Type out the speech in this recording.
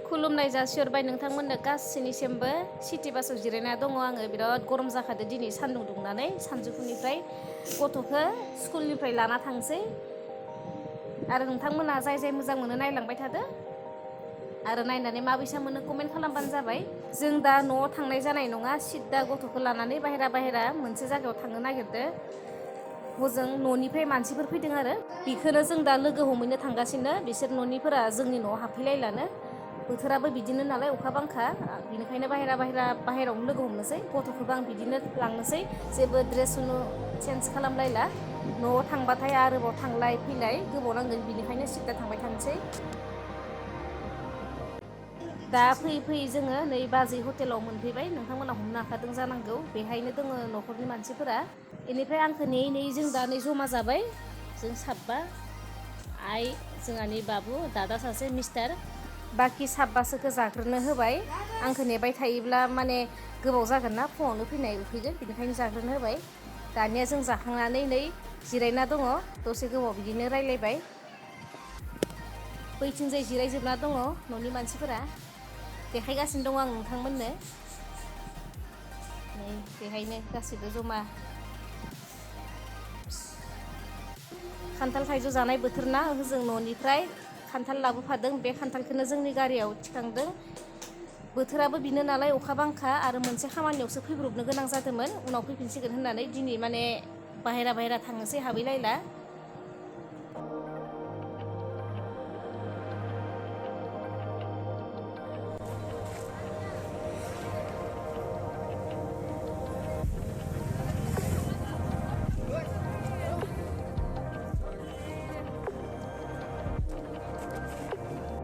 खुलुमनाय जासिहरबाय नोंथांमोननो गासैनिसिमबो सिटि बासआव जिरायना दङ आङो बिराद गरम जाखादो दिनै सान्दुं दुंनानै सानजौफुनिफ्राय गथ'खौ स्कुलनिफ्राय लाना थांसै आरो नोंथांमोना जाय जाय मोजां मोनो नायलांबाय थादो आरो नायनानै माबैसा मोनो कमेन्ट खालामबानो जाबाय। जों दा न'आव थांनाय जानाय नङा सिद्दा गथ'खौ लानानै बाहेरा मोनसे जायगायाव थांनो नागिरदो। हजों न'निफ्राय मानसिफोर फैदों आरो बेखौनो जों दा लोगो हमैनो थांगासिनो। बिसोर न'निफोरा जोंनि न'आव हाबफैलायलानो बोथोराबो बिदिनो नालाय अखा बांखा बिनिखायनो बाहेरायावनो लोगो हमनोसै। गथ'खौबो आं बिदिनो लांनोसै जेबो ड्रेस चेन्ज खालामलायला। न'आव थांबाथाय आरोबाव थांलाय फैलाय गोबाव नांगोन बिनिखायनो सिद्दा थांबाय थानोसै। दा फैयै जोङो नै बाजै हटेलाव मोनफैबाय। नोंथांमोना हमनो हाखादों जानांगौ बेहायनो दङ न'खरनि मानसिफोरा। बेनिफ्राय आंखौ नेयै जों दा नै जमा जाबाय। जों साबा आइ जोंहानि बाबु दादा सासे मिस्टार बाखि साबासोखौ जाग्रोनो होबाय। आंखौ नेबाय थायोब्ला माने गोबाव जागोन ना फुङावनो उफैगोन बेनिखायनो जाग्रोनो होबाय। दानिया जों जाखांनानै नै जिरायना दङ दसे गोबाव बिदिनो रायज्लायबाय। बैथिंजाय जिरायजोबना दङ न'नि मानसिफोरा देखायगासिनो दङ आं नोंथांमोननो नै बेहायनो गासैबो जमा। खान्थाल थाइजौ जानाय बोथोर ना जों न'निफ्राय खान्थाल लाबोफादों बे खान्थालखौनो जोंनि गारियाव थिखांदों। बोथोराबो बिनो नालाय अखा बांखा आरो मोनसे खामानियावसो फैब्रबनो गोनां जादोंमोन उनाव फैफिनसिगोन होननानै दिनै माने बाहेरा थांनोसै हाबैलायला।